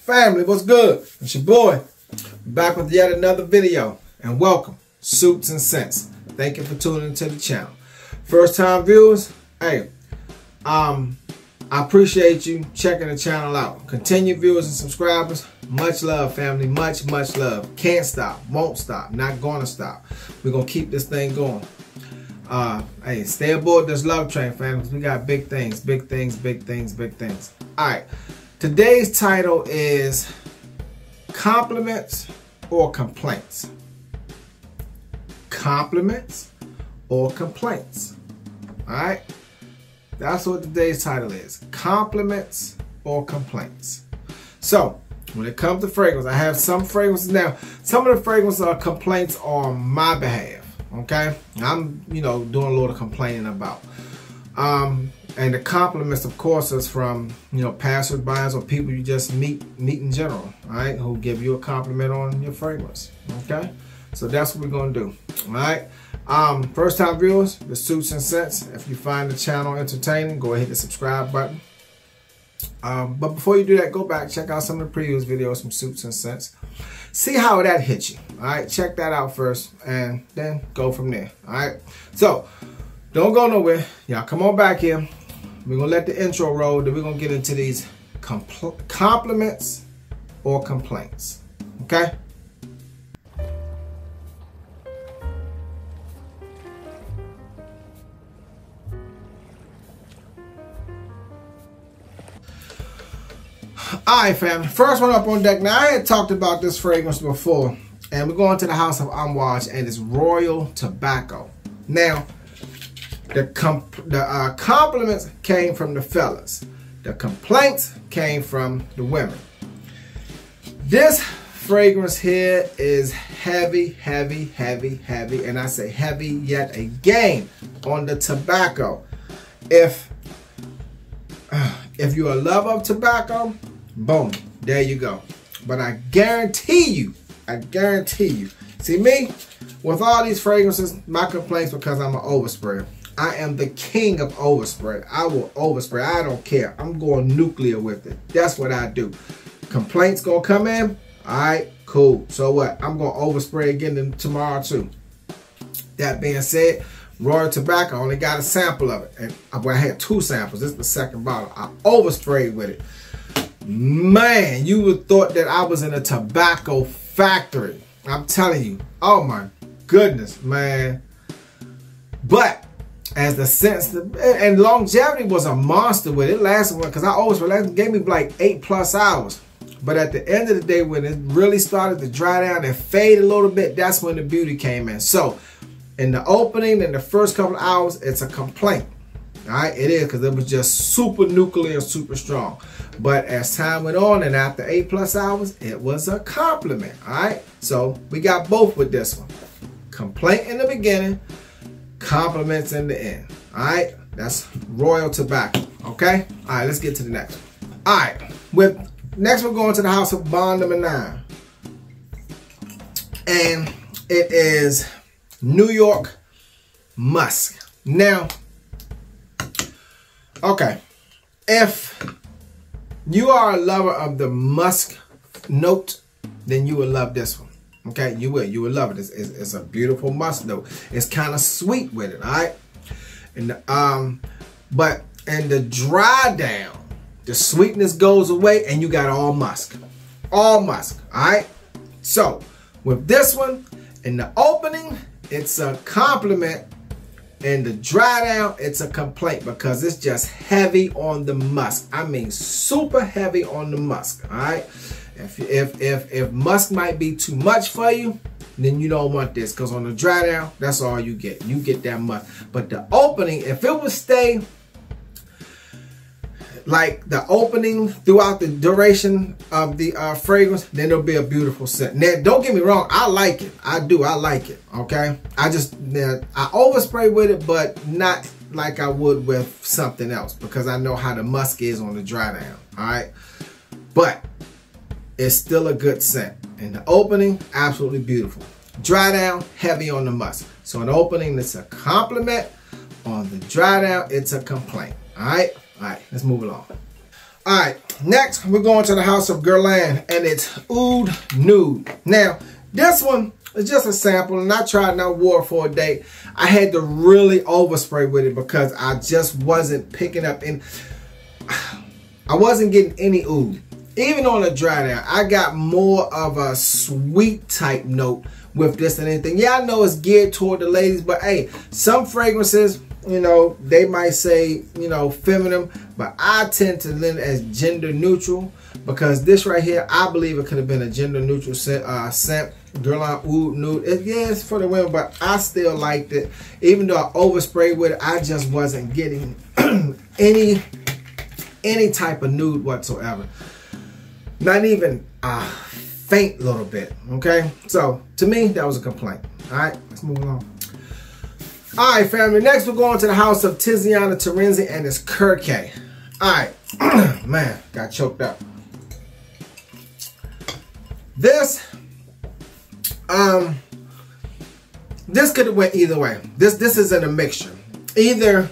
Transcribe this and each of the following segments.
Family, what's good? It's your boy. Back with yet another video. And welcome, Suits and Scents. Thank you for tuning into the channel. First time viewers, hey, I appreciate you checking the channel out. Continued viewers and subscribers, much love, family. Much love. Can't stop, won't stop, not gonna stop. We're gonna keep this thing going. Hey, stay aboard this love train, family, because we got big things. All right, today's title is compliments or complaints. Compliments or complaints. All right, that's what today's title is. Compliments or complaints. So when it comes to fragrance, I have some fragrances now. Some of the fragrances are complaints on my behalf. Okay, I'm doing a lot of complaining about. And the compliments, of course, is from passersby or people you just meet in general, all right, who give you a compliment on your fragrance. Okay, so that's what we're gonna do. All right. First time viewers, the Suits and Scents. If you find the channel entertaining, go ahead and hit the subscribe button. But before you do that, go back, check out some of the previous videos from Suits and Scents. See how that hits you. All right, check that out first and then go from there. All right, so don't go nowhere. Y'all come on back here. We're gonna let the intro roll, then we're gonna get into these compliments or complaints. Okay? Alright, family, first one up on deck. Now, I had talked about this fragrance before, and we're going to the house of Amouage, and it's Royal Tobacco. Now, the compliments came from the fellas. The complaints came from the women. This fragrance here is heavy, and I say heavy yet again on the tobacco. If you're a lover of tobacco, boom, there you go. But I guarantee you, see me, with all these fragrances, my complaints because I'm an oversprayer. I am the king of overspray. I will overspray. I don't care. I'm going nuclear with it. That's what I do. Complaints gonna come in. All right, cool. So what? I'm gonna overspray again tomorrow too. That being said, Royal Tobacco, I only got a sample of it. And I had 2 samples. This is the second bottle. I oversprayed with it. Man, you would thought that I was in a tobacco factory. I'm telling you. Oh my goodness, man. But as the sense and longevity was a monster with it. Lasted because I always gave me like 8+ hours. But at the end of the day, when it really started to dry down and fade a little bit, that's when the beauty came in. So in the opening, in the first couple of hours, it's a complaint. All right, it is, because it was just super nuclear and super strong. But as time went on and after 8+ hours, it was a compliment. All right, so we got both with this one. Complaint in the beginning, compliments in the end. All right, that's Royal Tobacco. Okay, all right, let's get to the next one. All right, next we're going to the house of Bond number 9, and it is New York Musk. Now, okay, if you are a lover of the musk note, then you will love this one. Okay, you will love it. It's a beautiful musk note. It's kind of sweet with it, all right? And but in the dry down, the sweetness goes away, and you got all musk, all right? So with this one, in the opening, it's a compliment. In the dry down, it's a complaint because it's just heavy on the musk. I mean, super heavy on the musk. All right. If musk might be too much for you, then you don't want this, because on the dry down, that's all you get. You get that musk. But the opening, if it would stay like the opening throughout the duration of the fragrance, then it'll be a beautiful scent. Now, don't get me wrong, I like it. I do. I like it. Okay. I overspray with it, but not like I would with something else, because I know how the musk is on the dry down. All right. But it's still a good scent. In the opening, absolutely beautiful. Dry down, heavy on the musk. So in the opening, it's a compliment. On the dry down, it's a complaint. All right. All right, let's move along. All right, next we're going to the house of Girlland, and it's Oud Nude. Now, this one is just a sample, and I tried not wore it for a day. I had to really overspray with it because I just wasn't picking up I wasn't getting any oud. Even on a dry down, I got more of a sweet type note with this than anything. Yeah, I know it's geared toward the ladies, but hey, some fragrances, you know, they might say, you know, feminine, but I tend to lean as gender neutral because this right here, I believe it could have been a gender neutral scent. Girlland Oud Nude. Yeah, it's for the women, but I still liked it. Even though I oversprayed with it, I just wasn't getting any type of nude whatsoever. Not even a faint little bit. Okay, so to me, that was a complaint. All right, let's move along. All right, family. Next, we're going to the house of Tiziana Terenzi and it's Kirke. All right, man, got choked up. This could have went either way. This isn't a mixture. Either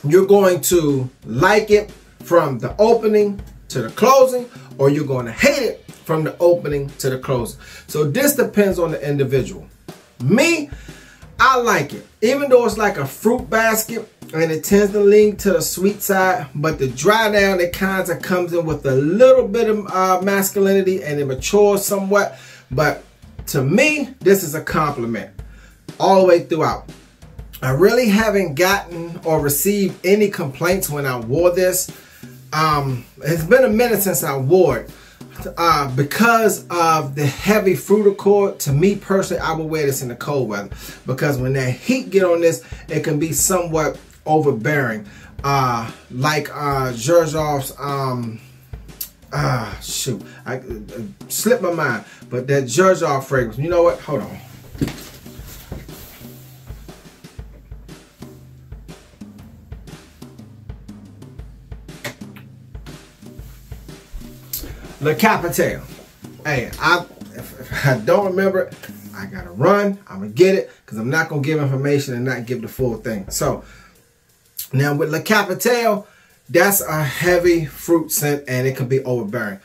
you're going to like it from the opening to the closing, or you're going to hate it from the opening to the closing. So this depends on the individual. Me, I like it. Even though it's like a fruit basket and it tends to lean to the sweet side, but the dry down, it kind of comes in with a little bit of masculinity and it matures somewhat. But to me, this is a compliment all the way throughout. I really haven't gotten or received any complaints when I wore this. It's been a minute since I wore it. Because of the heavy fruit accord, to me personally, I would wear this in the cold weather. Because when that heat get on this, it can be somewhat overbearing. Like Girlland's, shoot, I slipped my mind. But that Girlland fragrance, you know what? Hold on. Le Capital. Hey, if I don't remember it, I gotta run. I'm gonna get it because I'm not gonna give information and not give the full thing. So now with Le Capital, that's a heavy fruit scent and it can be overbearing.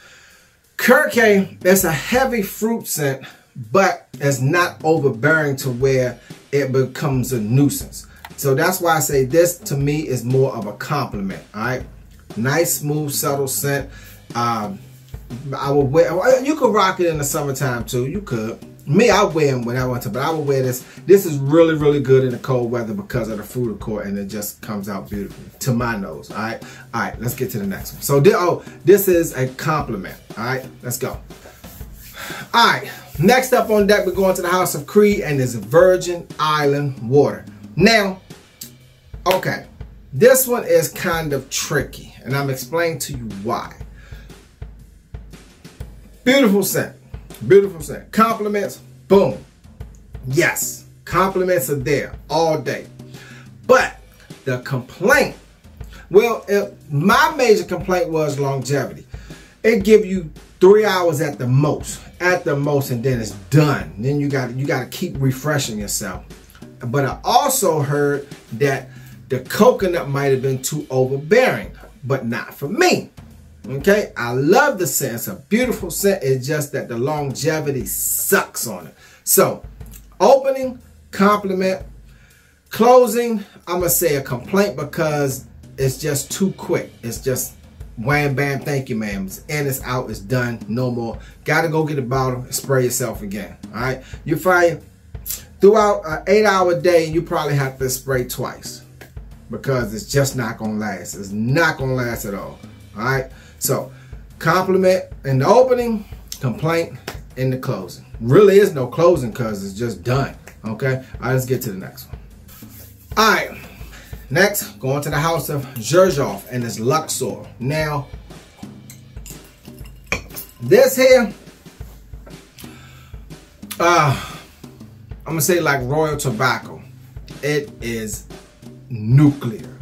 Kirke, that's a heavy fruit scent, but it's not overbearing to where it becomes a nuisance. So that's why I say this to me is more of a compliment. All right, nice, smooth, subtle scent. I would wear. You could rock it in the summertime too. You could. Me, I wear them when I want to, but I would wear this. This is really, really good in the cold weather because of the fruit accord, and it just comes out beautifully to my nose. All right. Let's get to the next one. So, this is a compliment. All right, let's go. All right. Next up on deck, we're going to the House of Creed, and it's Virgin Island Water. Now, okay, this one is kind of tricky, and I'm explaining to you why. Beautiful scent. Beautiful scent. Compliments, boom. Yes, compliments are there all day. But the complaint, well, my major complaint was longevity. It give you 3 hours at the most, and then it's done. Then you got to keep refreshing yourself. But I also heard that the coconut might have been too overbearing, but not for me. Okay, I love the scent. It's a beautiful scent. It's just that the longevity sucks on it. So, opening, compliment. Closing, I'm going to say a complaint because it's just too quick. It's just wham, bam, thank you, ma'am. It's in, it's out, it's done, no more. Got to go get a bottle and spray yourself again. All right, you find throughout an 8-hour day, you probably have to spray twice because it's just not going to last. It's not going to last at all. All right. So, compliment in the opening, complaint in the closing. Really is no closing because it's just done. Okay? All right, let's get to the next one. All right. Next, going to the house of Girlland and it's Luxor. Now, this here, I'm going to say like Royal Tobacco. It is nuclear.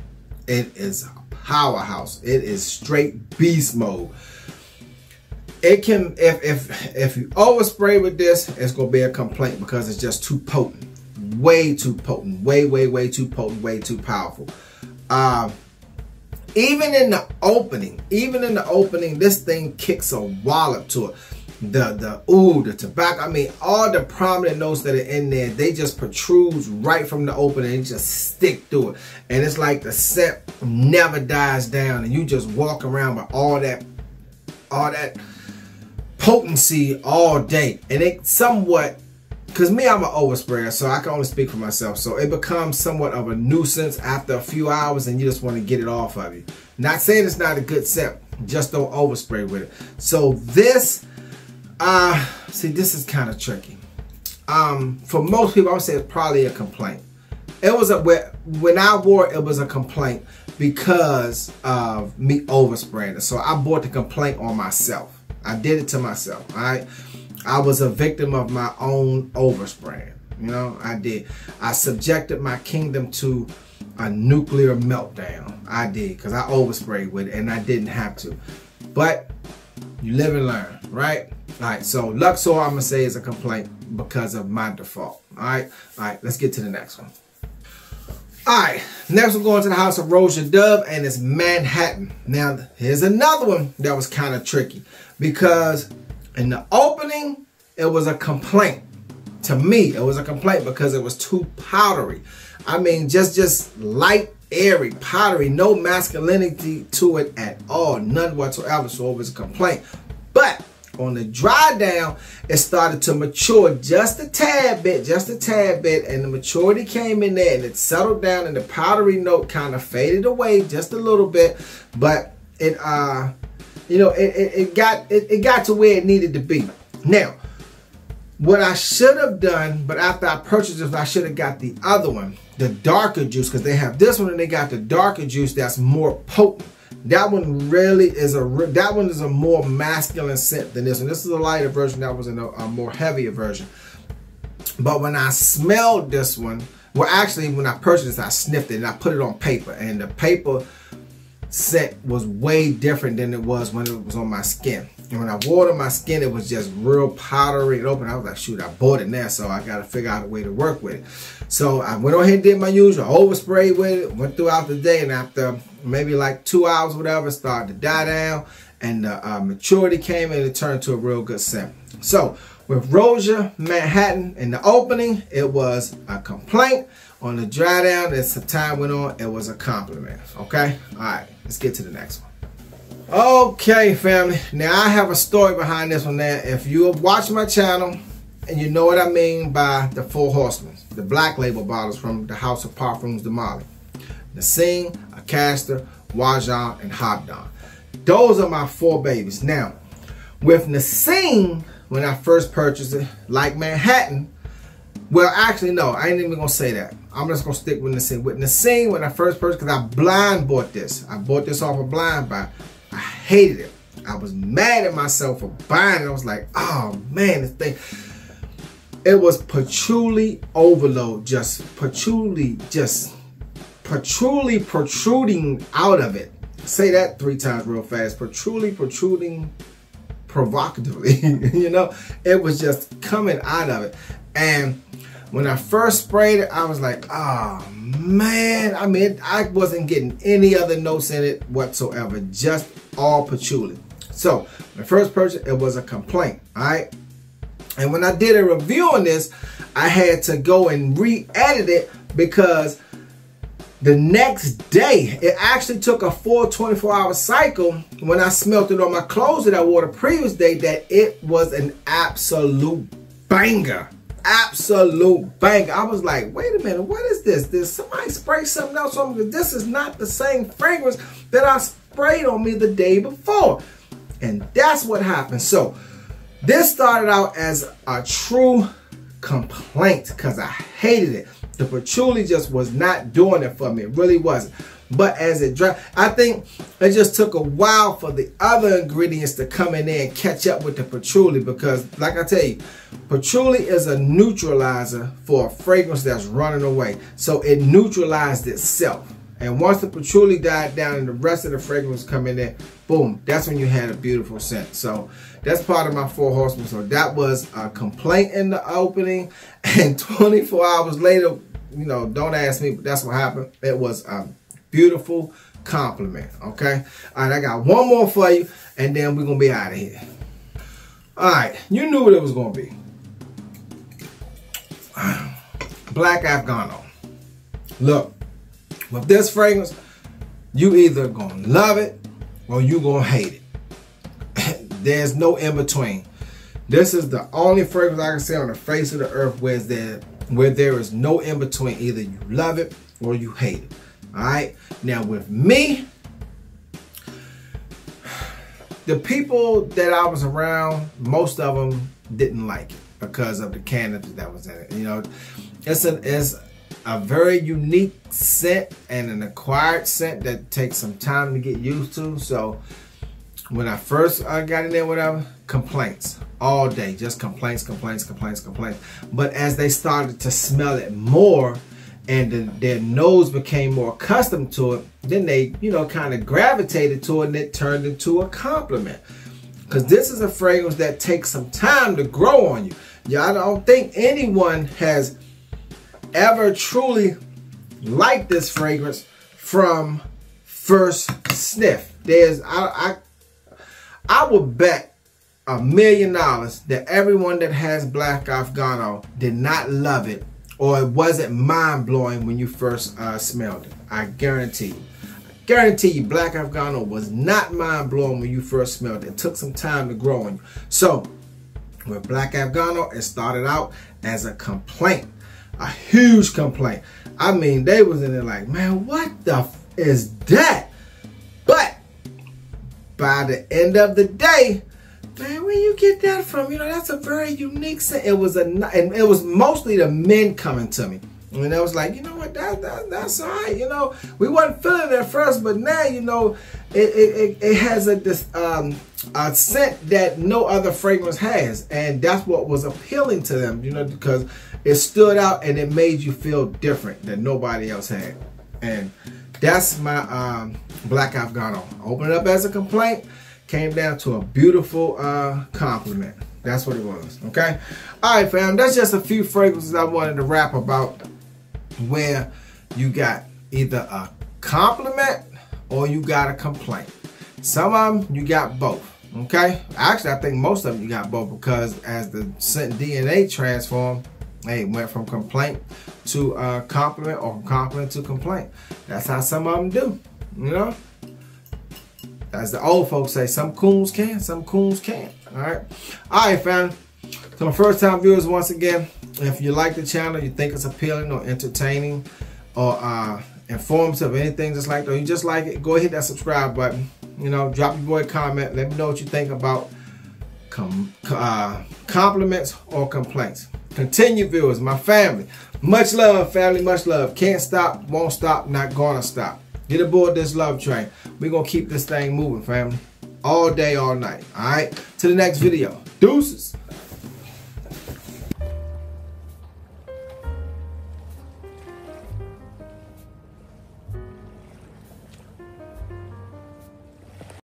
It is powerhouse. It is straight beast mode. It can, if you overspray with this, it's gonna be a complaint because it's just too potent, way too potent, way too potent, way too powerful. even in the opening, this thing kicks a wallop to it. The oud, the tobacco, I mean, all the prominent notes that are in there, they just protrude right from the opening and just stick through it. And it's like the scent never dies down, and you just walk around with all that potency all day. And it somewhat, because me, I'm an oversprayer, so I can only speak for myself. So it becomes somewhat of a nuisance after a few hours, and you just want to get it off of you. Not saying it's not a good scent, just don't overspray with it. So this, see, this is kind of tricky. For most people, I would say it's probably a complaint. It was when I wore it, it was a complaint because of me overspraying it. So I brought the complaint on myself. I did it to myself. All right. I was a victim of my own overspraying. You know, I did. I subjected my kingdom to a nuclear meltdown. I did, because I oversprayed with it and I didn't have to. But you live and learn, right? All right, so Luxor, I'm going to say, is a complaint because of my default. All right, let's get to the next one. All right, next we're going to the house of Rosia Dove, and it's Manhattan. Now, here's another one that was kind of tricky, because in the opening, it was a complaint. To me, it was a complaint because it was too powdery. I mean, just light, airy, powdery, no masculinity to it at all, none whatsoever, so it was a complaint. But on the dry down, it started to mature just a tad bit, and the maturity came in there, and it settled down, and the powdery note kind of faded away just a little bit, but it, you know, it got to where it needed to be. Now, what I should have done, but after I purchased this, I should have got the other one, the darker juice, because they have this one and they got the darker juice that's more potent. That one really is a more masculine scent than this one. This is a lighter version. That was a more heavier version. But when I smelled this one, well, actually, when I purchased this, I sniffed it and I put it on paper, and the paper scent was way different than it was when it was on my skin. And when I wore it on my skin, it was just real powdery and open. I was like, shoot, I bought it now, so I got to figure out a way to work with it. So I went on ahead and did my usual, oversprayed with it, went throughout the day, and after maybe like 2 hours, whatever, it started to die down, and the maturity came, and it turned to a real good scent. So with Rosia Manhattan in the opening, it was a complaint. On the dry down, as the time went on, it was a compliment. Okay? All right, let's get to the next one. Okay, family. Now, I have a story behind this one there. If you have watched my channel, and you know what I mean by the Four Horsemen, the black label bottles from the House of Parfums de Mali. NISEAN, Acasta, Wajan, and Hatton. Those are my four babies. Now, with NISEAN, when I first purchased it, like Manhattan, well, actually, no, I ain't even going to say that. I'm just going to stick with NISEAN. With NISEAN, when I first purchased, because I blind bought this. I bought this off a blind buy. I hated it. I was mad at myself for buying it. I was like, oh, man, this thing. It was patchouli overload. Just patchouli, protruding out of it. Say that 3 times real fast. Patchouli protruding provocatively. You know, it was just coming out of it. And when I first sprayed it, I was like, oh man. I mean, I wasn't getting any other notes in it whatsoever. Just all patchouli. So, my first purchase, it was a complaint. All right. And when I did a review on this, I had to go and re-edit it because the next day, it actually took a full 24-hour cycle when I smelled it on my clothes that I wore the previous day, that it was an absolute banger. Absolute banger. I was like, wait a minute, what is this? Did somebody spray something else on me? This is not the same fragrance that I sprayed on me the day before. And that's what happened. So this started out as a true complaint because I hated it. The patchouli just was not doing it for me. It really wasn't. But as it dried, I think it just took a while for the other ingredients to come in there and catch up with the patchouli, because like I tell you, patchouli is a neutralizer for a fragrance that's running away. So it neutralized itself. And once the patchouli died down and the rest of the fragrance come in there, boom, that's when you had a beautiful scent. So that's part of my Four Horsemen. So that was a complaint in the opening, and 24 hours later, you know, don't ask me, but that's what happened. It was a beautiful, compliment. Okay. All right. I got one more for you, and then we're gonna be out of here. All right. You knew what it was gonna be. Black Afghano. Look, with this fragrance, you either gonna love it or you gonna hate it. There's no in between. This is the only fragrance I can say on the face of the earth where there is no in between. Either you love it or you hate it. All right. Now with me, the people that I was around, most of them didn't like it because of the cannabis that was in it. You know, it's a very unique scent and an acquired scent that takes some time to get used to. So when I first got in there, whatever, complaints all day, just complaints. But as they started to smell it more and their nose became more accustomed to it, then they, you know, kind of gravitated to it, and it turned into a compliment. Because this is a fragrance that takes some time to grow on you. Yeah, I don't think anyone has ever truly liked this fragrance from first sniff. I would bet $1 million that everyone that has Black Afghano did not love it, or it wasn't mind-blowing when you first smelled it. I guarantee you. I guarantee you Black Afghano was not mind-blowing when you first smelled it. It took some time to grow on you. So with Black Afghano, it started out as a complaint. A huge complaint. I mean, they was in there like, man, what the f is that? But by the end of the day, man, where you get that from? You know, that's a very unique scent. It was and it was mostly the men coming to me, and I was like, you know what, that's all right. You know, we wasn't feeling it at first, but now, you know, it has a scent that no other fragrance has, and that's what was appealing to them. You know, because it stood out and it made you feel different that nobody else had. And that's my Black Afghano. Opened it up as a complaint, came down to a beautiful compliment. That's what it was. Okay. All right, fam. That's just a few fragrances I wanted to rap about, where you got either a compliment or you got a complaint. Some of them you got both. Okay. Actually, I think most of them you got both, because as the scent DNA transformed, hey, it went from complaint to compliment, or from compliment to complaint. That's how some of them do, you know? As the old folks say, some coons can, some coons can't. All right. All right, fam. So my first time viewers, once again, if you like the channel, you think it's appealing or entertaining or informative, anything just like that, or you just like it, go ahead, hit that subscribe button. You know, drop your boy a comment. Let me know what you think about compliments or complaints. Continue, viewers, my family. Much love, family, much love. Can't stop, won't stop, not gonna stop. Get aboard this love train. We're gonna keep this thing moving, family. All day, all night. All right? To the next video. Deuces.